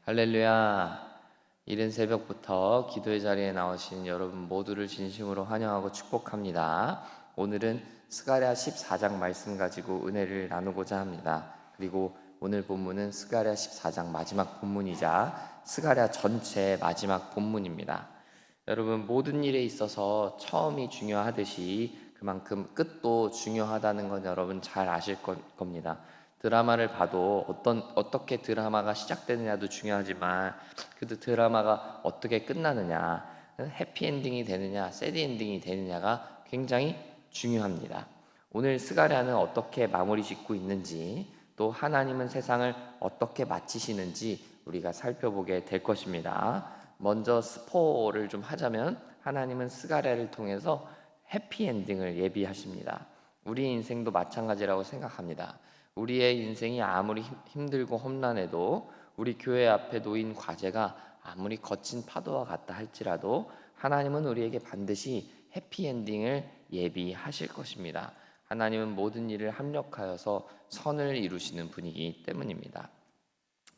할렐루야. 이른 새벽부터 기도의 자리에 나오신 여러분 모두를 진심으로 환영하고 축복합니다. 오늘은 스가랴 14장 말씀 가지고 은혜를 나누고자 합니다. 그리고 오늘 본문은 스가랴 14장 마지막 본문이자 스가랴 전체의 마지막 본문입니다. 여러분, 모든 일에 있어서 처음이 중요하듯이 그만큼 끝도 중요하다는 건 여러분 잘 아실 겁니다. 드라마를 봐도 어떻게 드라마가 시작되느냐도 중요하지만 그 드라마가 어떻게 끝나느냐, 해피엔딩이 되느냐, 새드엔딩이 되느냐가 굉장히 중요합니다. 오늘 스가랴는 어떻게 마무리 짓고 있는지, 또 하나님은 세상을 어떻게 마치시는지 우리가 살펴보게 될 것입니다. 먼저 스포를 좀 하자면, 하나님은 스가랴를 통해서 해피엔딩을 예비하십니다. 우리 인생도 마찬가지라고 생각합니다. 우리의 인생이 아무리 힘들고 험난해도, 우리 교회 앞에 놓인 과제가 아무리 거친 파도와 같다 할지라도 하나님은 우리에게 반드시 해피엔딩을 예비하실 것입니다. 하나님은 모든 일을 합력하여서 선을 이루시는 분이기 때문입니다.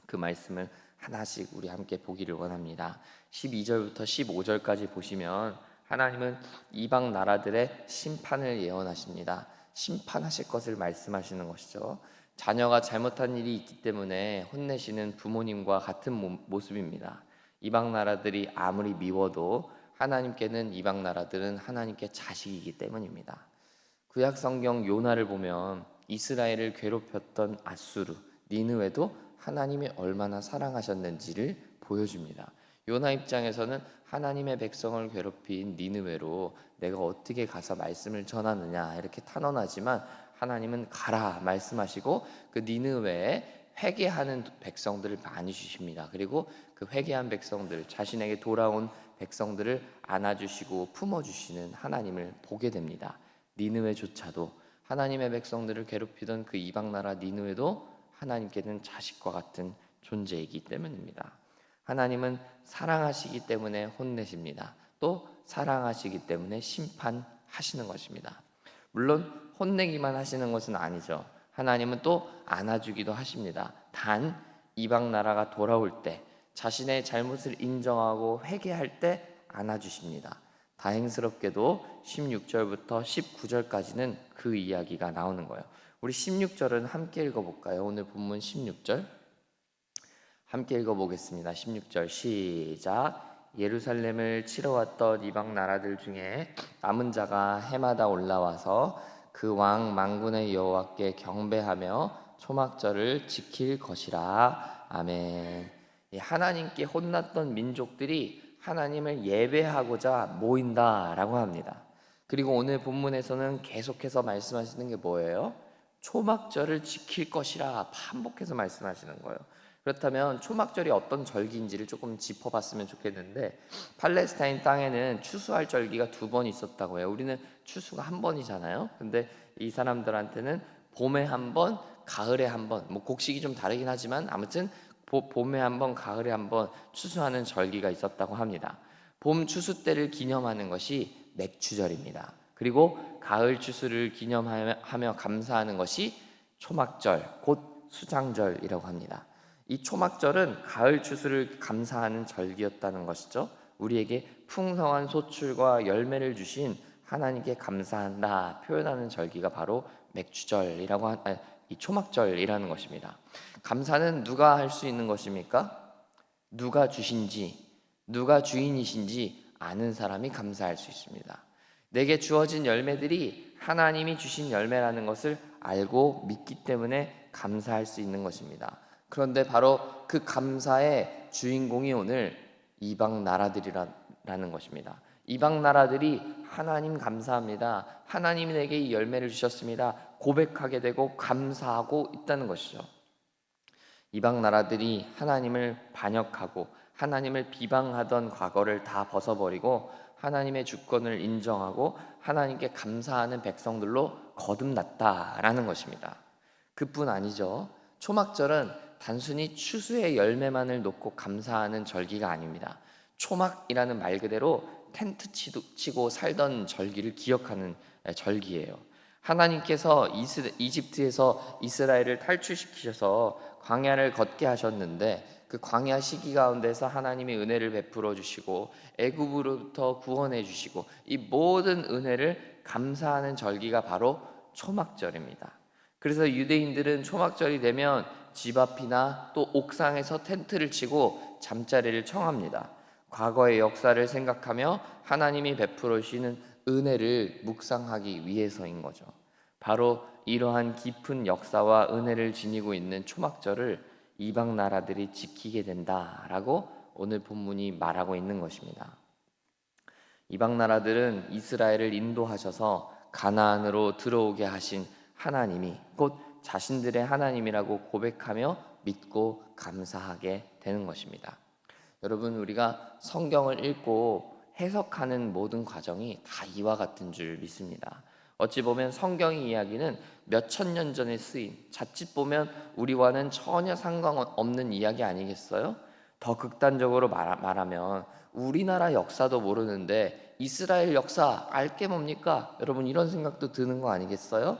그 말씀을 하나씩 우리 함께 보기를 원합니다. 12절부터 15절까지 보시면 하나님은 이방 나라들의 심판을 예언하십니다. 심판하실 것을 말씀하시는 것이죠. 자녀가 잘못한 일이 있기 때문에 혼내시는 부모님과 같은 모습입니다. 이방 나라들이 아무리 미워도 하나님께는 이방 나라들은 하나님께 자식이기 때문입니다. 구약 성경 요나를 보면 이스라엘을 괴롭혔던 아수르, 니느웨도 하나님이 얼마나 사랑하셨는지를 보여줍니다. 요나 입장에서는 하나님의 백성을 괴롭힌 니느웨로 내가 어떻게 가서 말씀을 전하느냐 이렇게 탄원하지만, 하나님은 가라 말씀하시고 그 니느웨에 회개하는 백성들을 많이 주십니다. 그리고 그 회개한 백성들, 자신에게 돌아온 백성들을 안아주시고 품어주시는 하나님을 보게 됩니다. 니느웨조차도, 하나님의 백성들을 괴롭히던 그 이방 나라 니느웨도 하나님께는 자식과 같은 존재이기 때문입니다. 하나님은 사랑하시기 때문에 혼내십니다. 또 사랑하시기 때문에 심판하시는 것입니다. 물론 혼내기만 하시는 것은 아니죠. 하나님은 또 안아주기도 하십니다. 단 이방 나라가 돌아올 때, 자신의 잘못을 인정하고 회개할 때 안아주십니다. 다행스럽게도 16절부터 19절까지는 그 이야기가 나오는 거예요. 우리 16절은 함께 읽어볼까요? 오늘 본문 16절 함께 읽어보겠습니다. 16절 시작. 예루살렘을 치러 왔던 이방 나라들 중에 남은 자가 해마다 올라와서 그 왕 만군의 여호와께 경배하며 초막절을 지킬 것이라. 아멘. 하나님께 혼났던 민족들이 하나님을 예배하고자 모인다라고 합니다. 그리고 오늘 본문에서는 계속해서 말씀하시는 게 뭐예요? 초막절을 지킬 것이라 반복해서 말씀하시는 거예요. 그렇다면 초막절이 어떤 절기인지를 조금 짚어봤으면 좋겠는데, 팔레스타인 땅에는 추수할 절기가 2번 있었다고 해요. 우리는 추수가 1번이잖아요. 근데 이 사람들한테는 봄에 1번, 가을에 1번, 뭐 곡식이 좀 다르긴 하지만 아무튼 봄에 1번, 가을에 1번 추수하는 절기가 있었다고 합니다. 봄 추수 때를 기념하는 것이 맥추절입니다. 그리고 가을 추수를 기념하며 감사하는 것이 초막절, 곧 수장절이라고 합니다. 이 초막절은 가을 추수를 감사하는 절기였다는 것이죠. 우리에게 풍성한 소출과 열매를 주신 하나님께 감사한다 표현하는 절기가 바로 맥추절이라고 이 초막절이라는 것입니다. 감사는 누가 할 수 있는 것입니까? 누가 주신지, 누가 주인이신지 아는 사람이 감사할 수 있습니다. 내게 주어진 열매들이 하나님이 주신 열매라는 것을 알고 믿기 때문에 감사할 수 있는 것입니다. 그런데 바로 그 감사의 주인공이 오늘 이방 나라들이라는 것입니다. 이방 나라들이 하나님 감사합니다, 하나님이 내게 이 열매를 주셨습니다 고백하게 되고 감사하고 있다는 것이죠. 이방 나라들이 하나님을 반역하고 하나님을 비방하던 과거를 다 벗어버리고 하나님의 주권을 인정하고 하나님께 감사하는 백성들로 거듭났다라는 것입니다. 그뿐 아니죠. 초막절은 단순히 추수의 열매만을 놓고 감사하는 절기가 아닙니다. 초막이라는 말 그대로 텐트 치고 살던 절기를 기억하는 절기예요. 하나님께서 이집트에서 이스라엘을 탈출시키셔서 광야를 걷게 하셨는데, 그 그 광야 시기 가운데서 하나님이 은혜를 베풀어 주시고 애굽으로부터 구원해 주시고 이 모든 은혜를 감사하는 절기가 바로 초막절입니다. 그래서 유대인들은 초막절이 되면 집 앞이나 또 옥상에서 텐트를 치고 잠자리를 청합니다. 과거의 역사를 생각하며 하나님이 베풀어 주시는 은혜를 묵상하기 위해서인 거죠. 바로 이러한 깊은 역사와 은혜를 지니고 있는 초막절을 이방 나라들이 지키게 된다라고 오늘 본문이 말하고 있는 것입니다. 이방 나라들은 이스라엘을 인도하셔서 가나안으로 들어오게 하신 하나님이 곧 자신들의 하나님이라고 고백하며 믿고 감사하게 되는 것입니다. 여러분, 우리가 성경을 읽고 해석하는 모든 과정이 다 이와 같은 줄 믿습니다. 어찌 보면 성경의 이야기는 몇천 년 전에 쓰인, 자칫 보면 우리와는 전혀 상관없는 이야기 아니겠어요? 더 극단적으로 말하면 우리나라 역사도 모르는데 이스라엘 역사 알게 뭡니까? 여러분, 이런 생각도 드는 거 아니겠어요?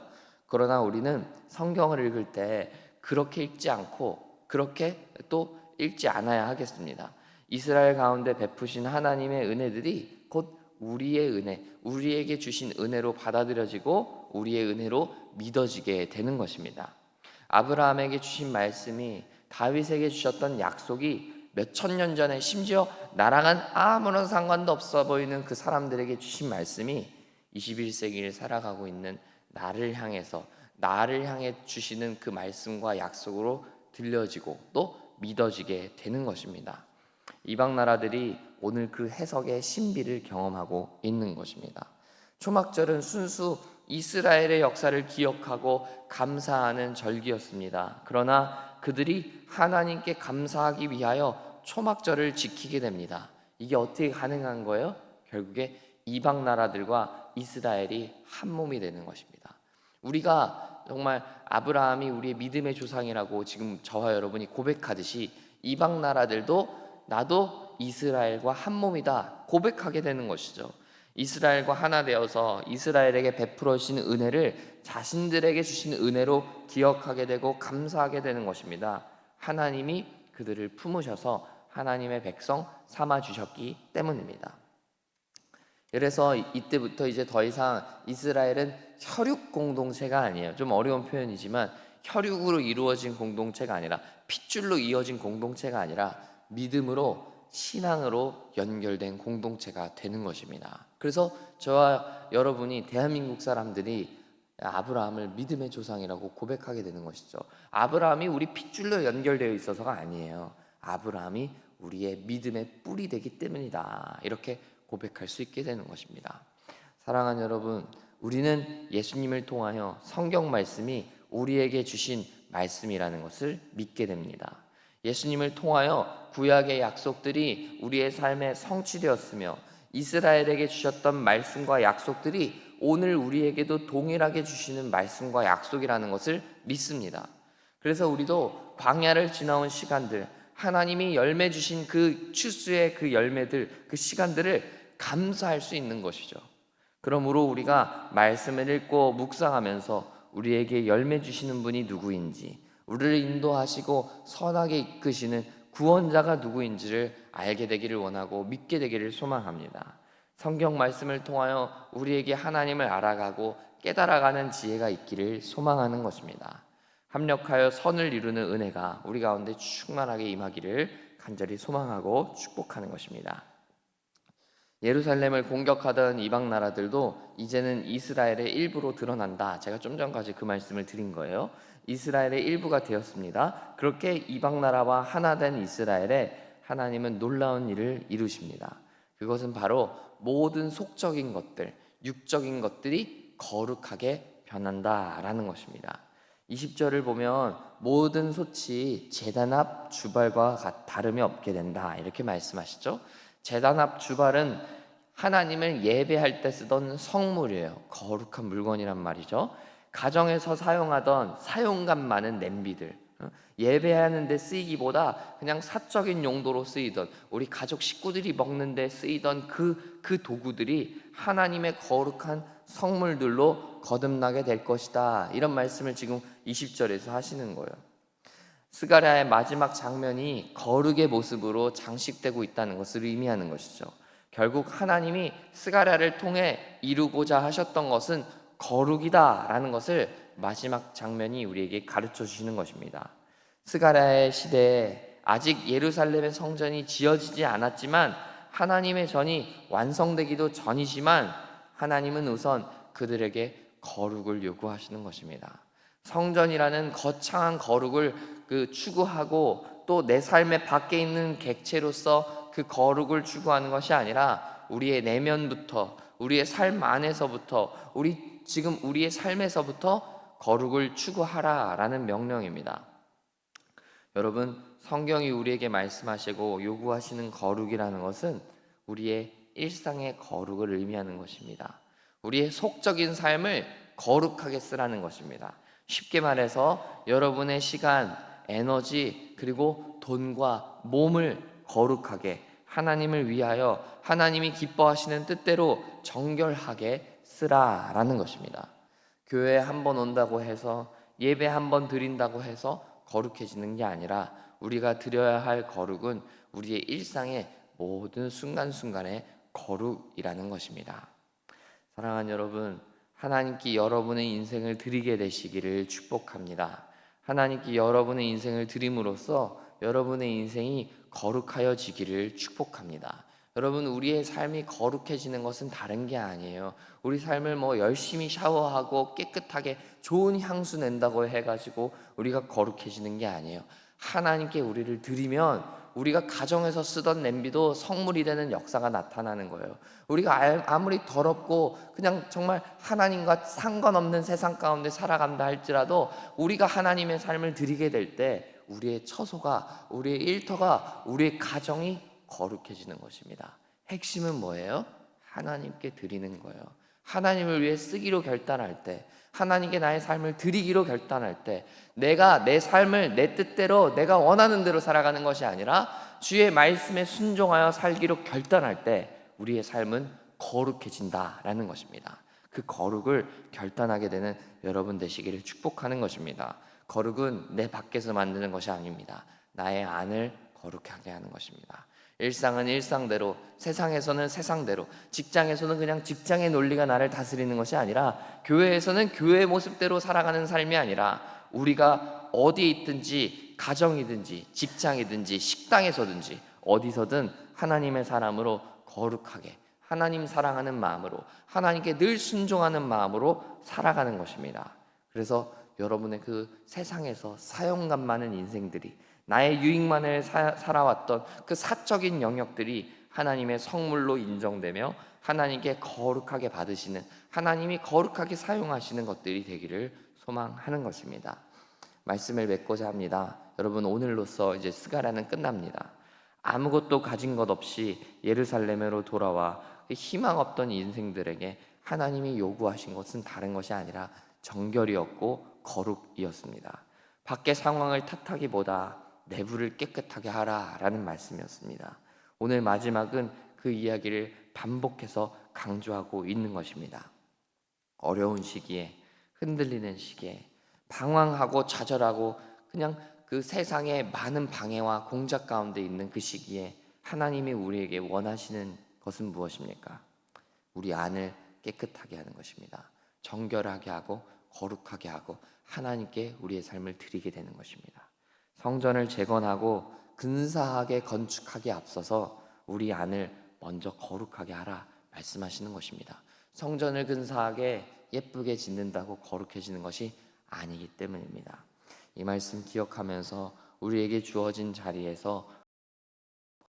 그러나 우리는 성경을 읽을 때 그렇게 읽지 않고 그렇게 또 읽지 않아야 하겠습니다. 이스라엘 가운데 베푸신 하나님의 은혜들이 곧 우리의 은혜, 우리에게 주신 은혜로 받아들여지고 우리의 은혜로 믿어지게 되는 것입니다. 아브라함에게 주신 말씀이 다윗에게 주셨던 약속이 몇천 년 전에 심지어 나랑은 아무런 상관도 없어 보이는 그 사람들에게 주신 말씀이 21세기를 살아가고 있는 나를 향해 주시는 그 말씀과 약속으로 들려지고 또 믿어지게 되는 것입니다. 이방 나라들이 오늘 그 해석의 신비를 경험하고 있는 것입니다. 초막절은 순수 이스라엘의 역사를 기억하고 감사하는 절기였습니다. 그러나 그들이 하나님께 감사하기 위하여 초막절을 지키게 됩니다. 이게 어떻게 가능한 거예요? 결국에 이방 나라들과 이스라엘이 한 몸이 되는 것입니다. 우리가 정말 아브라함이 우리의 믿음의 조상이라고 지금 저와 여러분이 고백하듯이 이방 나라들도 나도 이스라엘과 한 몸이다 고백하게 되는 것이죠. 이스라엘과 하나 되어서 이스라엘에게 베풀어 주신 은혜를 자신들에게 주신 은혜로 기억하게 되고 감사하게 되는 것입니다. 하나님이 그들을 품으셔서 하나님의 백성 삼아 주셨기 때문입니다. 그래서 이때부터 이제 더 이상 이스라엘은 혈육 공동체가 아니에요. 좀 어려운 표현이지만 혈육으로 이루어진 공동체가 아니라 핏줄로 이어진 공동체가 아니라 믿음으로 신앙으로 연결된 공동체가 되는 것입니다. 그래서 저와 여러분이 대한민국 사람들이 아브라함을 믿음의 조상이라고 고백하게 되는 것이죠. 아브라함이 우리 핏줄로 연결되어 있어서가 아니에요. 아브라함이 우리의 믿음의 뿔이 되기 때문이다. 이렇게 고백할 수 있게 되는 것입니다. 사랑하는 여러분, 우리는 예수님을 통하여 성경 말씀이 우리에게 주신 말씀이라는 것을 믿게 됩니다. 예수님을 통하여 구약의 약속들이 우리의 삶에 성취되었으며 이스라엘에게 주셨던 말씀과 약속들이 오늘 우리에게도 동일하게 주시는 말씀과 약속이라는 것을 믿습니다. 그래서 우리도 광야를 지나온 시간들, 하나님이 열매 주신 그 추수의 그 열매들, 그 시간들을 감사할 수 있는 것이죠. 그러므로 우리가 말씀을 읽고 묵상하면서 우리에게 열매 주시는 분이 누구인지, 우리를 인도하시고 선하게 이끄시는 구원자가 누구인지를 알게 되기를 원하고 믿게 되기를 소망합니다. 성경 말씀을 통하여 우리에게 하나님을 알아가고 깨달아가는 지혜가 있기를 소망하는 것입니다. 합력하여 선을 이루는 은혜가 우리 가운데 충만하게 임하기를 간절히 소망하고 축복하는 것입니다. 예루살렘을 공격하던 이방 나라들도 이제는 이스라엘의 일부로 드러난다. 제가 좀 전까지 그 말씀을 드린 거예요. 이스라엘의 일부가 되었습니다. 그렇게 이방 나라와 하나 된 이스라엘에 하나님은 놀라운 일을 이루십니다. 그것은 바로 모든 속적인 것들, 육적인 것들이 거룩하게 변한다라는 것입니다. 20절을 보면 모든 솥이 제단 앞 주발과 다름이 없게 된다 이렇게 말씀하시죠. 제단 앞 주발은 하나님을 예배할 때 쓰던 성물이에요. 거룩한 물건이란 말이죠. 가정에서 사용하던 사용감 많은 냄비들, 예배하는 데 쓰이기보다 그냥 사적인 용도로 쓰이던 우리 가족 식구들이 먹는 데 쓰이던 그 도구들이 하나님의 거룩한 성물들로 거듭나게 될 것이다. 이런 말씀을 지금 20절에서 하시는 거예요. 스가랴의 마지막 장면이 거룩의 모습으로 장식되고 있다는 것을 의미하는 것이죠. 결국 하나님이 스가랴를 통해 이루고자 하셨던 것은 거룩이다라는 것을 마지막 장면이 우리에게 가르쳐 주시는 것입니다. 스가랴의 시대에 아직 예루살렘의 성전이 지어지지 않았지만 하나님의 전이 완성되기도 전이지만 하나님은 우선 그들에게 거룩을 요구하시는 것입니다. 성전이라는 거창한 거룩을 추구하고 또 내 삶의 밖에 있는 객체로서 그 거룩을 추구하는 것이 아니라 우리의 내면부터, 우리의 삶 안에서부터, 지금 우리의 삶에서부터 거룩을 추구하라라는 명령입니다. 여러분, 성경이 우리에게 말씀하시고 요구하시는 거룩이라는 것은 우리의 일상의 거룩을 의미하는 것입니다. 우리의 속적인 삶을 거룩하게 쓰라는 것입니다. 쉽게 말해서 여러분의 시간, 에너지, 그리고 돈과 몸을 거룩하게 하나님을 위하여 하나님이 기뻐하시는 뜻대로 정결하게 쓰라라는 것입니다. 교회에 한 번 온다고 해서, 예배 한 번 드린다고 해서 거룩해지는 게 아니라 우리가 드려야 할 거룩은 우리의 일상의 모든 순간순간의 거룩이라는 것입니다. 사랑하는 여러분, 하나님께 여러분의 인생을 드리게 되시기를 축복합니다. 하나님께 여러분의 인생을 드림으로써 여러분의 인생이 거룩하여지기를 축복합니다. 여러분, 우리의 삶이 거룩해지는 것은 다른 게 아니에요. 우리 삶을 열심히 샤워하고 깨끗하게 좋은 향수 낸다고 해가지고 우리가 거룩해지는 게 아니에요. 하나님께 우리를 드리면 우리가 가정에서 쓰던 냄비도 성물이 되는 역사가 나타나는 거예요. 우리가 아무리 더럽고 그냥 정말 하나님과 상관없는 세상 가운데 살아간다 할지라도 우리가 하나님의 삶을 드리게 될 때 우리의 처소가, 우리의 일터가, 우리의 가정이 거룩해지는 것입니다. 핵심은 뭐예요? 하나님께 드리는 거예요. 하나님을 위해 쓰기로 결단할 때, 하나님께 나의 삶을 드리기로 결단할 때, 내가 내 삶을 내 뜻대로 내가 원하는 대로 살아가는 것이 아니라 주의 말씀에 순종하여 살기로 결단할 때 우리의 삶은 거룩해진다라는 것입니다. 그 거룩을 결단하게 되는 여러분 되시기를 축복하는 것입니다. 거룩은 내 밖에서 만드는 것이 아닙니다. 나의 안을 거룩하게 하는 것입니다. 일상은 일상대로, 세상에서는 세상대로, 직장에서는 그냥 직장의 논리가 나를 다스리는 것이 아니라 교회에서는 교회의 모습대로 살아가는 삶이 아니라 우리가 어디에 있든지, 가정이든지 직장이든지 식당에서든지 어디서든 하나님의 사람으로 거룩하게, 하나님 사랑하는 마음으로, 하나님께 늘 순종하는 마음으로 살아가는 것입니다. 그래서 여러분의 그 세상에서 사용감 많은 인생들이, 나의 유익만을 살아왔던 그 사적인 영역들이 하나님의 성물로 인정되며 하나님께 거룩하게 받으시는, 하나님이 거룩하게 사용하시는 것들이 되기를 소망하는 것입니다. 말씀을 맺고자 합니다. 여러분, 오늘로써 이제 스가랴는 끝납니다. 아무것도 가진 것 없이 예루살렘으로 돌아와 희망 없던 인생들에게 하나님이 요구하신 것은 다른 것이 아니라 정결이었고 거룩이었습니다. 밖의 상황을 탓하기보다 내부를 깨끗하게 하라라는 말씀이었습니다. 오늘 마지막은 그 이야기를 반복해서 강조하고 있는 것입니다. 어려운 시기에, 흔들리는 시기에, 방황하고 좌절하고 그냥 그 세상의 많은 방해와 공작 가운데 있는 그 시기에 하나님이 우리에게 원하시는 것은 무엇입니까? 우리 안을 깨끗하게 하는 것입니다. 정결하게 하고 거룩하게 하고 하나님께 우리의 삶을 드리게 되는 것입니다. 성전을 재건하고 근사하게 건축하기에 앞서서 우리 안을 먼저 거룩하게 하라 말씀하시는 것입니다. 성전을 근사하게 예쁘게 짓는다고 거룩해지는 것이 아니기 때문입니다. 이 말씀 기억하면서 우리에게 주어진 자리에서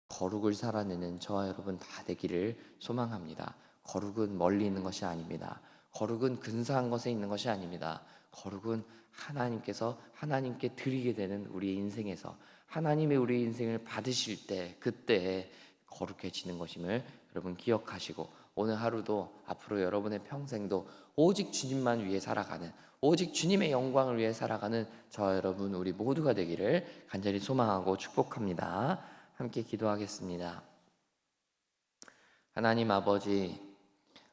거룩을 살아내는 저와 여러분 다 되기를 소망합니다. 거룩은 멀리 있는 것이 아닙니다. 거룩은 근사한 것에 있는 것이 아닙니다. 거룩은 하나님께서 하나님께 드리게 되는 우리의 인생에서 하나님의 우리 인생을 받으실 때 그때 거룩해지는 것임을 여러분 기억하시고 오늘 하루도 앞으로 여러분의 평생도 오직 주님만 위해 살아가는, 오직 주님의 영광을 위해 살아가는 저와 여러분 우리 모두가 되기를 간절히 소망하고 축복합니다. 함께 기도하겠습니다. 하나님 아버지,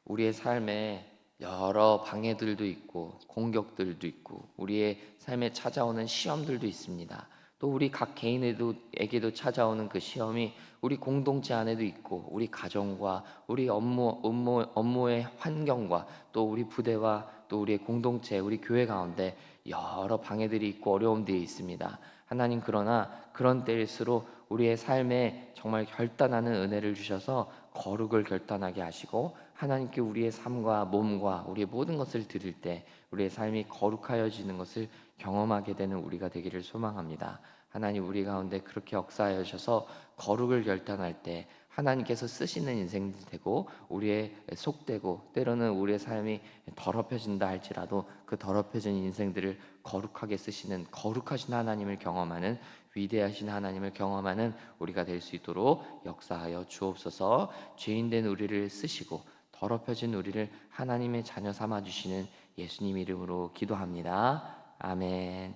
우리의 삶에 여러 방해들도 있고 공격들도 있고 우리의 삶에 찾아오는 시험들도 있습니다. 또 우리 각 개인에게도 찾아오는 그 시험이 우리 공동체 안에도 있고 우리 가정과 우리 업무의 환경과 또 우리 부대와 또 우리의 공동체, 우리 교회 가운데 여러 방해들이 있고 어려움들이 있습니다. 하나님, 그러나 그런 때일수록 우리의 삶에 정말 결단하는 은혜를 주셔서 거룩을 결단하게 하시고 하나님께 우리의 삶과 몸과 우리의 모든 것을 드릴 때 우리의 삶이 거룩하여지는 것을 경험하게 되는 우리가 되기를 소망합니다. 하나님, 우리 가운데 그렇게 역사하여 주셔서 거룩을 결단할 때 하나님께서 쓰시는 인생이 되고 우리의 속되고 때로는 우리의 삶이 더럽혀진다 할지라도 그 더럽혀진 인생들을 거룩하게 쓰시는 거룩하신 하나님을 경험하는 위대하신 하나님을 경험하는 우리가 될 수 있도록 역사하여 주옵소서. 죄인된 우리를 쓰시고 더럽혀진 우리를 하나님의 자녀 삼아 주시는 예수님 이름으로 기도합니다. 아멘.